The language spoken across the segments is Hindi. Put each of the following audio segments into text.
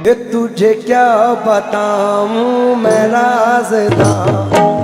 ये तुझे क्या बताऊं मैं राज़दां।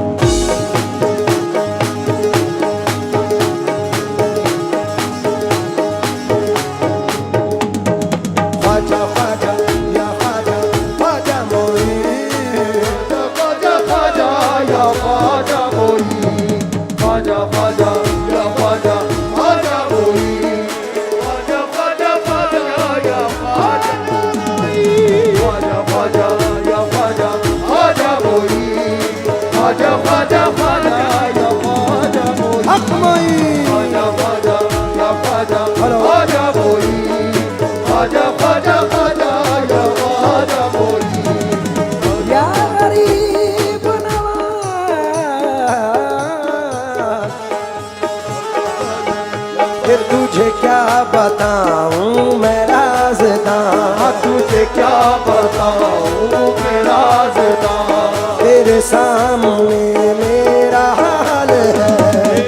तुझे क्या बताऊं मैं राज़दां, तुझे क्या बताऊं मैं राज़दां। तेरे सामने मेरा हाल है,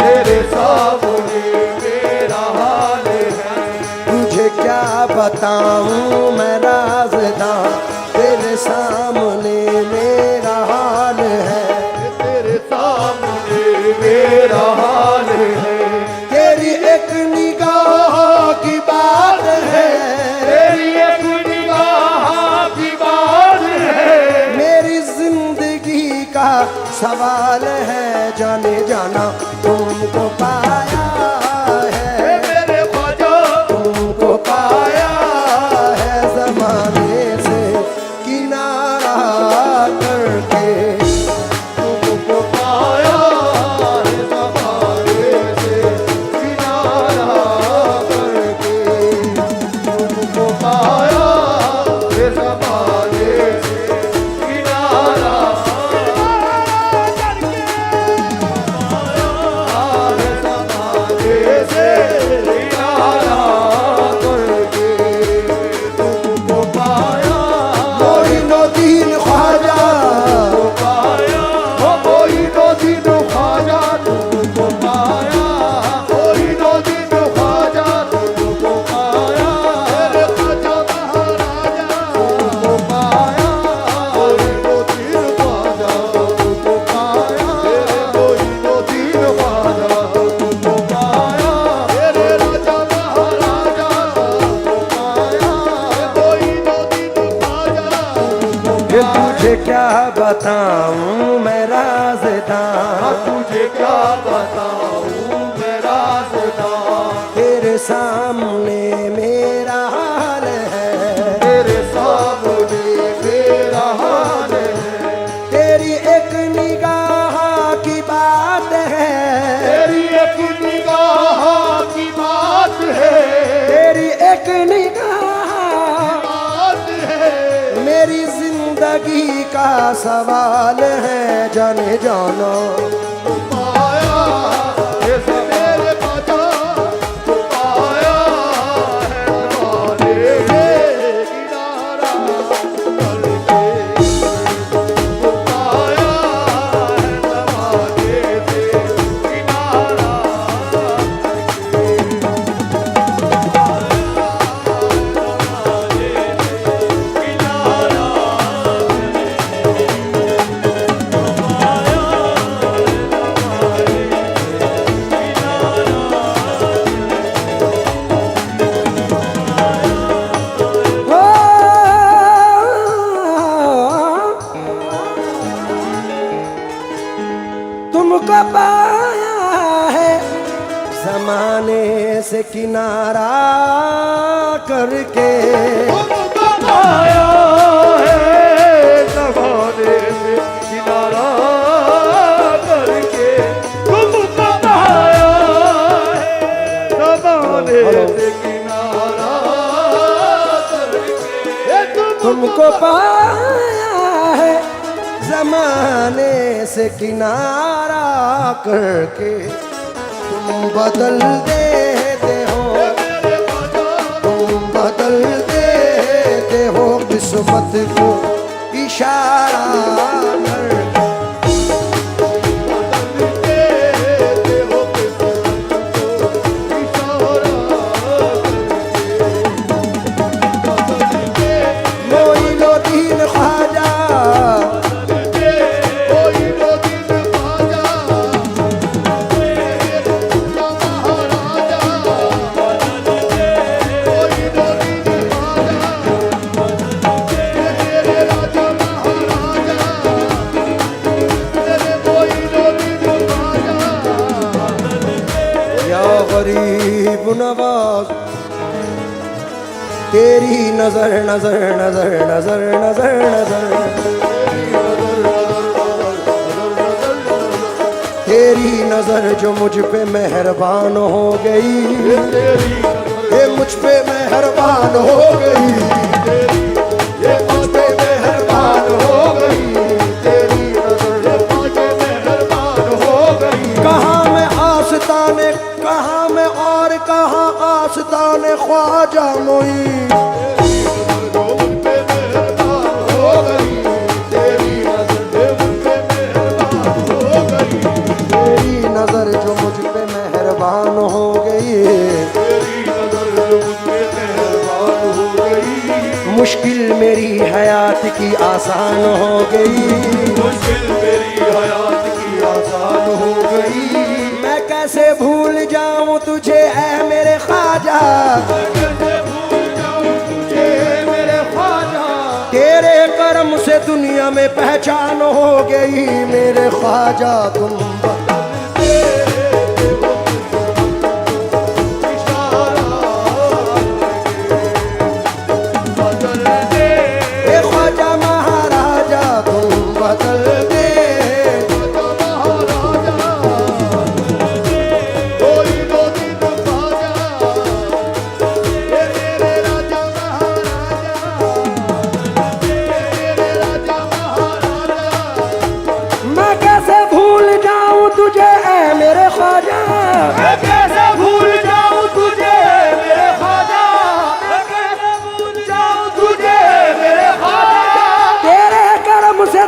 तेरे सामने मेरा हाल है। तुझे क्या बताऊं मैं राज़दां, तेरे सामने मेरा हाल है, तेरे सामने मेरा हाल है। तेरी एक निगाह की बात है, तेरी एक निगाह की बात है। मेरी जिंदगी का सवाल है, जाने जाना तुमको पाया है, मेरे ख्वाजा तुमको पाया है ज़माने से किनारा करके, तुमको पाया है ज़माने से किनारा करके। तुमको पाया है ज़माने से किनारा करके। पाया है ज़माने से किनारा करके। तुमको पाया मोइनुद्दीन ख्वाजा, तुमको पाया। मोइनुद्दीन ख्वाजा तुमको पाया। मोइनुद्दीन ख्वाजा तुमको पाया। मेरे ख्वाजा महाराजा तुमको पाया। मोइनुद्दीन ख्वाजा तुमको पाया। मोइनुद्दीन ख्वाजा तुमको पाया। मेरे राजा महाराजा तुमको पाया। मोइनुद्दीन ख्वाजा ये तुझे क्या बताऊं मैं राज़दां, तुझे क्या बताऊं मैं राज़दां। तेरे सामने मेरा हाल है, तेरे सामने मेरा हाल है। तेरी एक निगाह की बात है, तेरी एक निगाह की बात है। तेरी एक निगाह बात है। मेरी जिंदगी का सवाल है, जाने जाना पाया है मेरे ख्वाजा पाया है ज़माने से किनारा करके। पाया है ज़माने से किनारा तुमको पाया है ज़माने से किनारा करके, तुमको पाया है ज़माने से किनारा करके। तुमको पाया है ज़माने से किनारा करके। तुमको पाया है ज़माने से किनारा करके, तुम बदल देते हो, तुम बदल देते हो किस्मत को इशारा करके। देते हो किस्मत को इशारा करके। या गरीब नवाज तेरी नजर नजर नजर नजर नजर नजर तेरी नजर जो मुझ पे मेहरबान हो गई, ये मुझ पे मेहरबान हो गई, ये मुझ पे मेहरबान हो गई, तेरी नजर मुझ पे मेहरबान हो गई। कहाँ मैं आस्ताने, कहाँ मैं और कहाँ आस्ताने ख्वाजा मोई, नजर जो मुझ पे मेहरबान हो गई, तेरी नजर जो मुझ पे मेहरबान हो गई। मुश्किल मेरी हयात की आसान हो गई, मुश्किल मेरी हयात की आसान हो गई। मैं कैसे भूल जाऊं तुझे ऐ मेरे ख्वाजा, मैं कैसे भूल जाऊं तुझे ऐ मेरे ख्वाजा। तेरे करम से दुनिया में पहचान हो गई मेरे ख्वाजा। तुम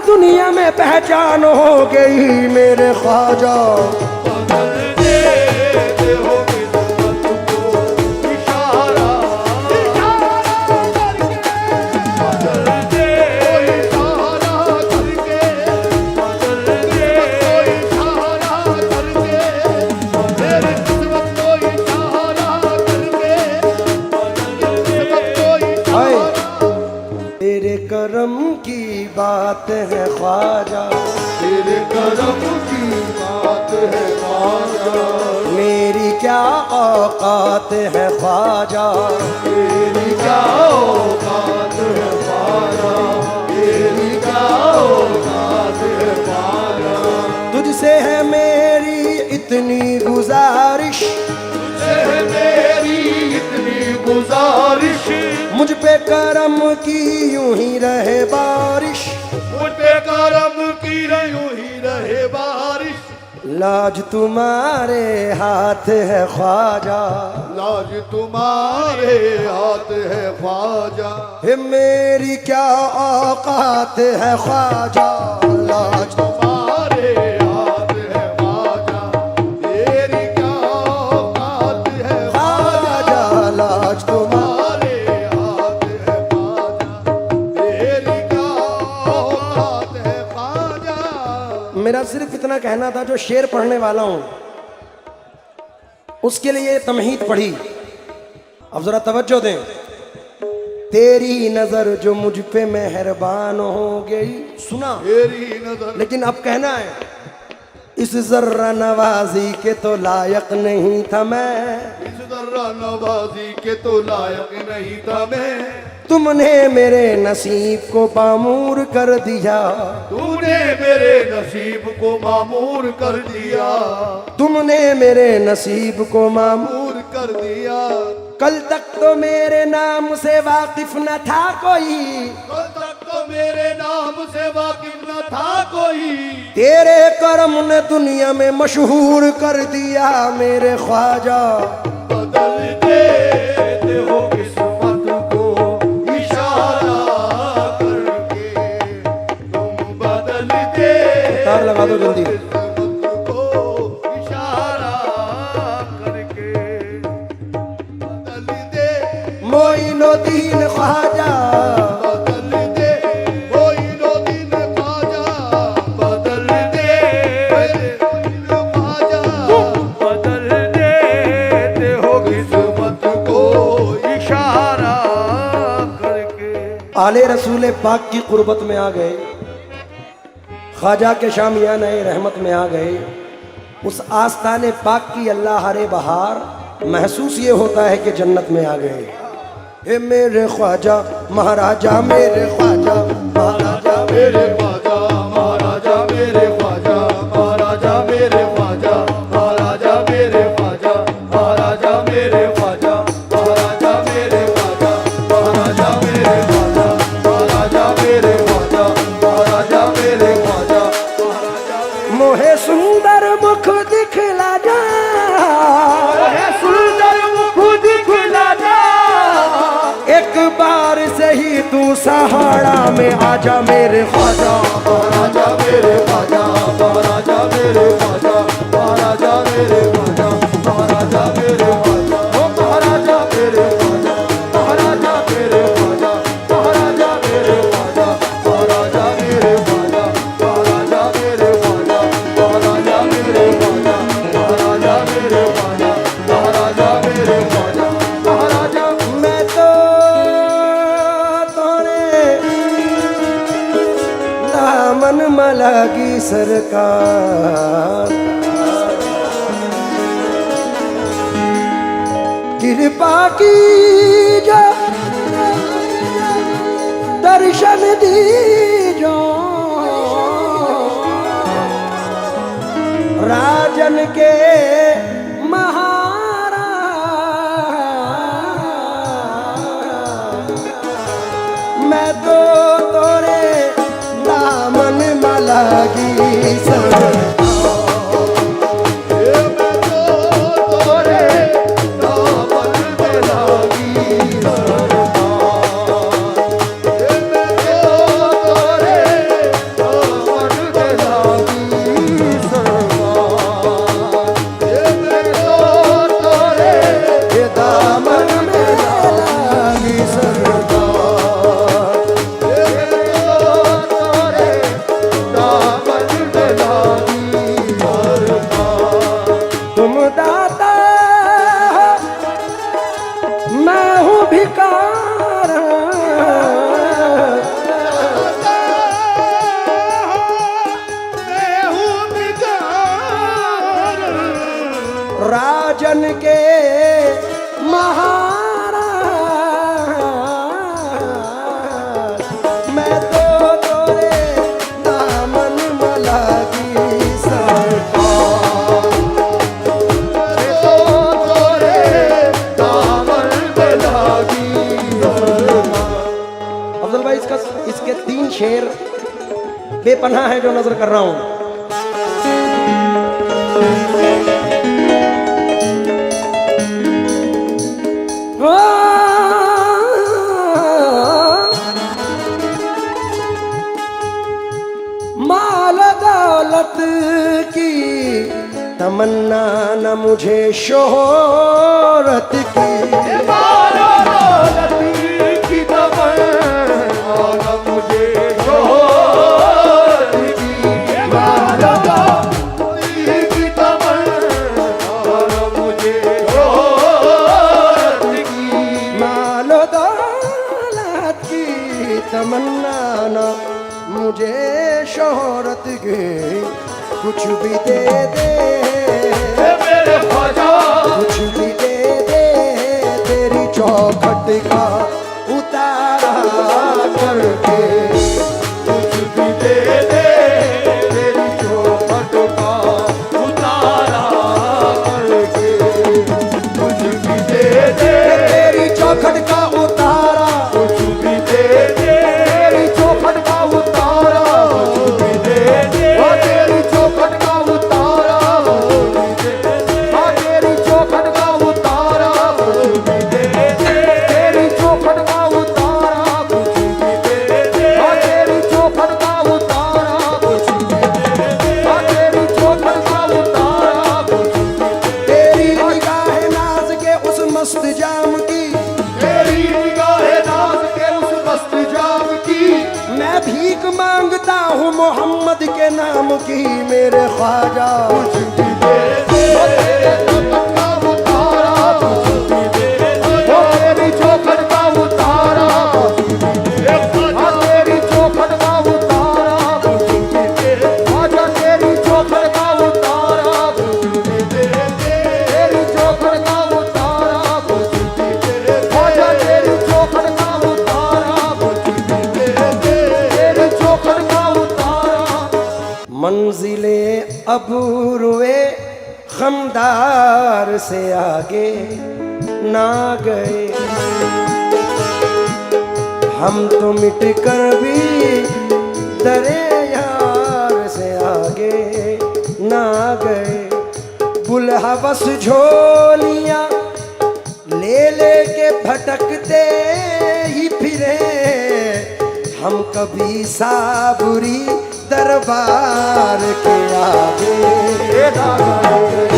दुनिया में पहचान हो गई मेरे ख्वाजा। तेरे करम की बात है ख्वाजा, तेरे करम की बात है ख्वाजा। मेरी क्या औकात है ख्वाजा, मेरी क्या औकात है ख्वाजा, मेरी क्या औकात है ख्वाजा। तुझसे है मेरी इतनी गुजारिश, तुझसे है मेरी इतनी गुजारिश। मुझ पे करम की यूं ही रहे बारिश, मुझ पे करम की यूं ही रहे बारिश। लाज तुम्हारे हाथ है ख्वाजा, लाज तुम्हारे हाथ है ख्वाजा। हे मेरी क्या औकात है ख्वाजा, लाज तुम्हारे हाथ है ख्वाजा। तेरी क्या औकात है ख्वाजा, लाज तुम्हारे मेरा सिर्फ इतना कहना था, जो शेर पढ़ने वाला हूं उसके लिए तमहीद पढ़ी। अब जरा तवज्जो दें। तेरी नजर जो मुझ पे मेहरबान हो गई, सुना तेरी नजर। लेकिन अब कहना है, इस जर्रा नवाजी के तो लायक नहीं था मैं, इस जर्रा नवाजी के तो लायक नहीं था मैं। तुमने मेरे नसीब को मामूर कर दिया, तूने मेरे नसीब को मामूर कर दिया, तुमने मेरे नसीब को मामूर कर दिया। कल तक तो मेरे नाम से वाकिफ न था कोई, कल तक तो मेरे नाम से वाकिफ न था कोई। तेरे करम ने दुनिया में मशहूर कर दिया मेरे ख्वाजा। बदल देते हो किस्मत को इशारा करके, तुम बदल दे। तार लगा दो जल्दी। मोइनुद्दीन ख्वाजा बदल दे, मोइनुद्दीन ख्वाजा बदल दे, ख्वाजा बदल देते हो किस्मत को इशारा करके। आले रसूल पाक की कुर्बत में आ गए, ख्वाजा के शामियाने रहमत में आ गए। उस आस्ताने पाक की अल्लाह हरे बहार महसूस ये होता है कि जन्नत में आ गए। हे मेरे ख्वाजा महाराजा, मेरे ख्वाजा महाराजा, मेरे ख्वाजा महाराजा, मेरे ख्वाजा महाराजा, मेरे ख्वाजा महाराजा, मेरे ख्वाजा महाराजा, मेरे ख्वाजा महाराजा, मेरे ख्वाजा महाराजा, मेरे ख्वाजा महाराजा, मेरे ख्वाजा महाराजा, मेरे ख्वाजा महाराजा। मोहे सुंदर मुख दिखला जा, सुंदर मुख दिखला जा, एक बार से ही तू सहारा में आजा मेरे ख्वाजा महाराजा, मेरे ख्वाजा महाराजा, मेरे ख्वाजा महाराजा, मेरे ख्वाजा महाराजा, मेरे ख्वाजा ओ महाराजा, मेरे ख्वाजा महाराजा, मेरे ख्वाजा महाराजा, मेरे ख्वाजा महाराजा, मेरे ख्वाजा महाराजा, मेरे ख्वाजा महाराजा, मेरे ख्वाजा महाराजा, मेरे ख्वाजा महाराजा, मेरे ख्वाजा महाराजा। मैं तो तोरे दामन मलागी सरकार, कृपा की जा दर्शन दीजो, राजन के महारा मैं तो तोरे दामन मलागी सर। राजन के महाराज मैं तो तोरे दामन मलागी सरकार, मैं तो तोरे दामन मलागी सरकार। अफजल भाई इसके 3 शेर बेपनाह है जो नजर कर रहा हूं। माल दौलत की तमन्ना न मुझे शोहरत की, माल दौलत की तमन्ना न मुझे शोहरत की, माल दौलत की तमन्ना न मुझे शोहरत की, माल दौलत की तमन्ना न मुझे शोहरत की, कुछ भी दे दे मेरे ख्वाजा, कुछ भी दे दे तेरी चौखट का उतारा करके, कुछ भी दे दे तेरी चौखट का उतारा करके, कुछ भी दे दे तेरी चौखट का उतारा, कुछ भी दे दे तेरी चौखट का उतारा, कुछ भी दे दे ओ तेरी चौखट का उतारा, कुछ भी दे दे ओ तेरी चौखट का उतारा, कुछ भी दे दे तेरी चौखट का उतारा, कुछ भी दे दे ओ तेरी चौखट का उतारा, कुछ भी दे दे ओ तेरी चौखट का उतारा, कुछ भी दे दे तेरी निगाह नाज के उस मस्त जाम की, तेरी निगाह नाज के उस मस्त जाम की, मैं भीख मांगता हूँ मोहम्मद के नाम की मेरे ख्वाजा, कुछ भी दे दे ओ तेरे चौखट का उतारा, कुछ भी दे दे ओ तेरी चौखट का उतारा, कुछ भी दे दे ओ तेरी चौखट का उतारा, कुछ भी दे दे ओ तेरी चौखट का उतारा, कुछ अब रुए खमदार से आगे ना गए। हम तो मिट कर भी दरे यार से आगे ना गए। बुलहवस झोलियां ले लेके भटकते ही फिरे, हम कभी साबुरी दरबार के आगे ना गए।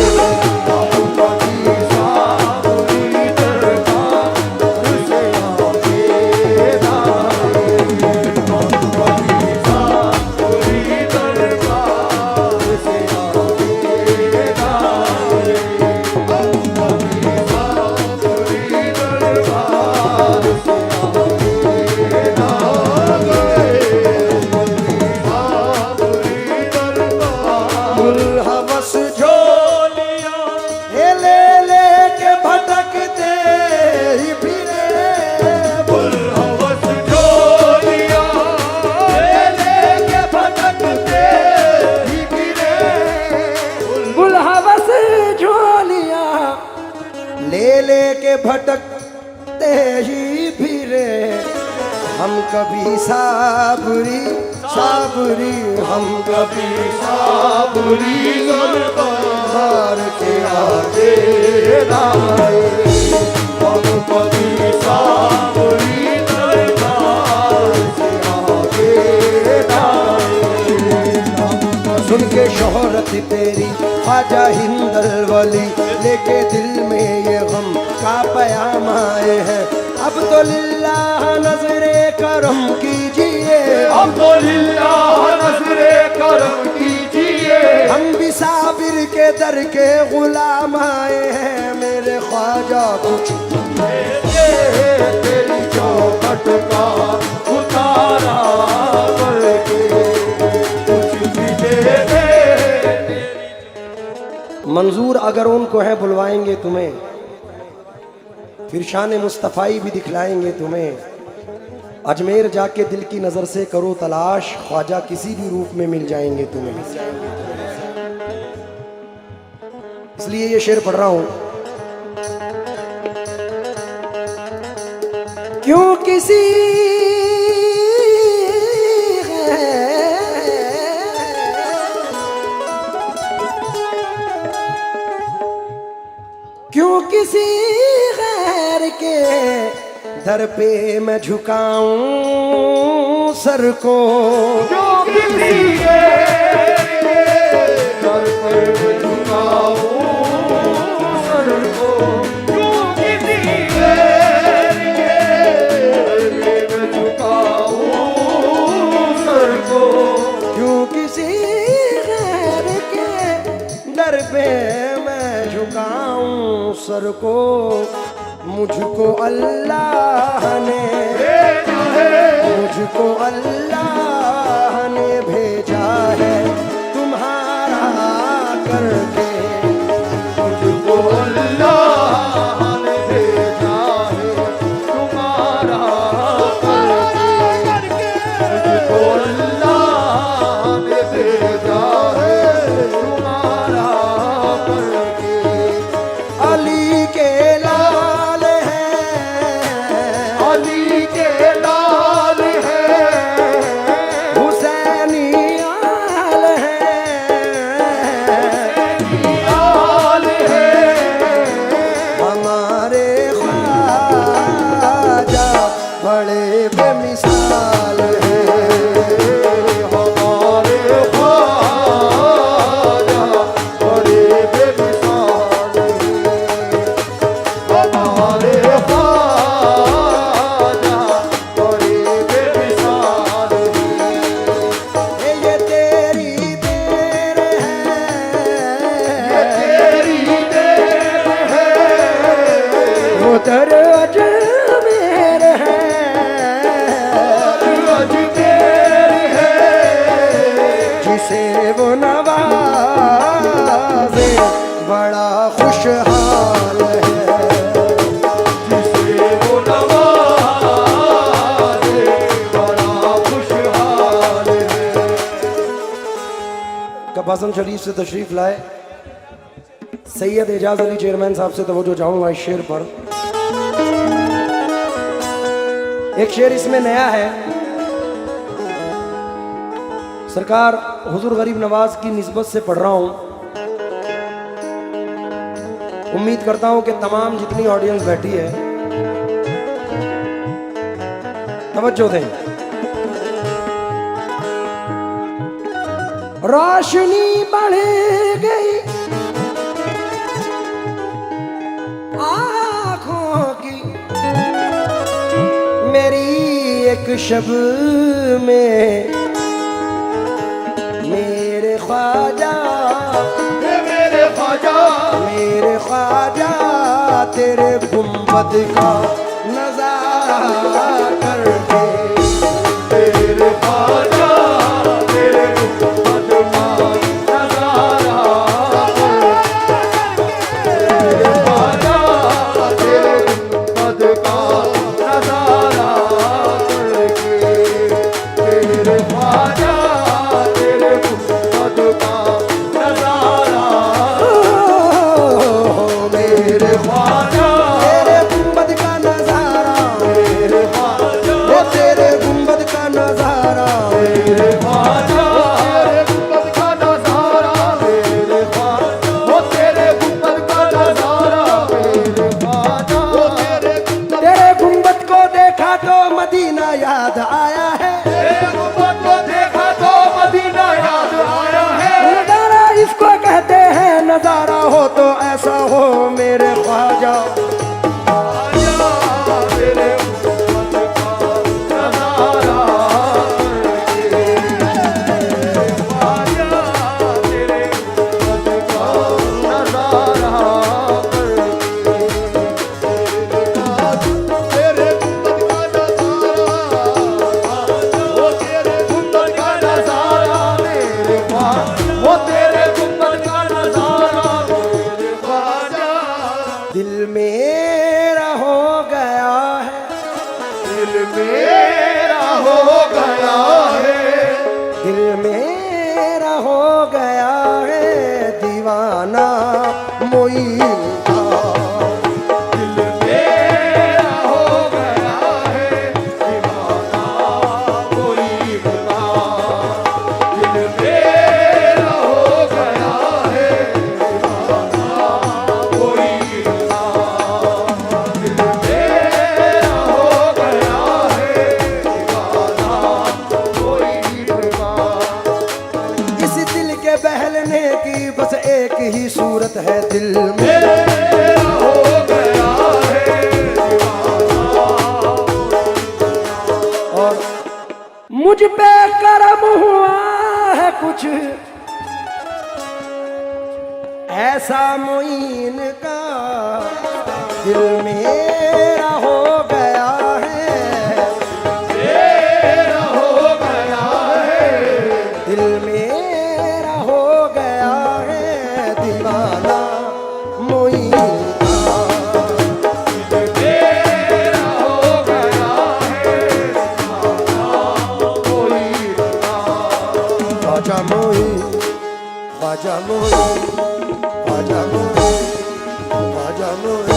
भटकते ही फिरे, हम कभी साबुरी साबुरी, हम कभी साबुरी दरबार के आगे ना आए। हम कभी साबुरी दरबार के आगे ना आए। सुन के शोहरत तेरी ख्वाजा हिंदल वली, लेके दिल में ये गम का पयाम आए हैं। अब तो लिल्लाह नजरे करम कीजिए, अब तो लिल्लाह नजरे करम कीजिए। हम भी साबिर के दर के गुलाम आए हैं। मेरे ख्वाजा कुछ तेरी चौखट का उतारा करके कुछ भी दे दे। मंजूर अगर उनको है बुलवाएंगे तुम्हें, फिर शान मुस्तफ़ाई भी दिखलाएंगे तुम्हें। अजमेर जाके दिल की नज़र से करो तलाश, ख्वाजा किसी भी रूप में मिल जाएंगे तुम्हें। इसलिए ये शेर पढ़ रहा हूं। क्यों किसी क्यों किसी गैर के दर पे मैं झुकाऊं सर को। क्यों किसी गैर के दर पे मैं झुकाऊं सर को। क्यों किसी गैर के दर पे मैं झुकाऊं सर को। क्यों किसी गैर के दर पे झुकाऊं सर को। मुझको अल्लाह ने भेजा है, मुझको अल्लाह ने भेजा है तुम्हारा करके। मुझको अल्लाह ने भेजा है तुम्हारा करके। मुझको अल्लाह ने भेजा है तुम्हारा करके। अली के लाल हैं, अली के लाल हैं, हुसैनी आल हैं, आल हैं। हमारे ख्वाजा बड़े बेमिसाल हैं। हमारे ख्वाजा बड़े बेमिसाल हैं। हमारे ख्वाजा बड़े बेमिसाल हैं। ये तेरी देर ये है, तेरी देर है। उधर अजमेर है, अजमेर है। जिसे वो नवाजे बड़ा खुशहाल है। जिसे वो नवाजे बड़ा खुशहाल है। बस आजम शरीफ से तशरीफ लाए सैयद एजाज अली चेयरमैन साहब से तवज्जो चाहूंगा इस शेर पर। एक शेर इसमें नया है। सरकार हुजूर गरीब नवाज की निस्बत से पढ़ रहा हूं। उम्मीद करता हूं कि तमाम जितनी ऑडियंस बैठी है तवज्जो दें। रोशनी बढ़ गई आँखों की मेरी एक शब में, मेरे ख्वाजा मेरे ख्वाजा मेरे ख्वाजा तेरे गुंबद का नजारा करके, तेरे ख्वाजा तेरे गुंबद का नजारा, तेरे ख्वाजा तेरे गुंबद का नजारा करके, तेरे ख्वाजा तेरे गुंबद का नजारा, मेरे ख्वाजा तेरे गुंबद का नजारा, तेरे ख्वाजा वो तेरे गुंबद का नजारा, तेरे ख्वाजा तेरे गुंबद का नजारा, तेरे ख्वाजा वो तेरे गुंबद का नजारा, तेरे ख्वाजा वो तेरे तेरे गुंबद को देखा तो मदीना याद आया है, गुंबद को देखा तो मदीना याद आया है, नजारा इसको कहते हैं, नजारा हो तो ऐसा हो मेरे ख्वाजा। ख्वाजा तेरे गुंबद का नजारा करके, ख्वाजा तेरे गुंबद का नजारा करके, तेरे गुंबद का नजारा, वो तेरे गुंबद का नजारा, मेरे ख्वाजा वो तेरे गुंबद का नजारा, मेरे ख्वाजा दिल मेरा हो गया है, दिल मेरा हो गया है, दिल मेरा हो गया है दीवाना मोइन का, दिल मेरा हो गया है दीवाना कोई का, दिल मेरा हो गया है दीवाना कोई का, दिल मेरा हो गया है दीवाना कोई का, इस दिल के बहलने की बस एक ही सूरत है दिल में, मेरा हो गया है दीवाना, और मुझ पे करम हुआ है कुछ ऐसा मोइन का, दिल मेरा हो गया है, मेरा हो गया है दिल मेरा हो गया है दीवाना मोइन का, मेरा हो गया है दीवाना कोई का, ख्वाजा मोइन, ख्वाजा मोइन, ख्वाजा मोइन, ख्वाजा मोइन।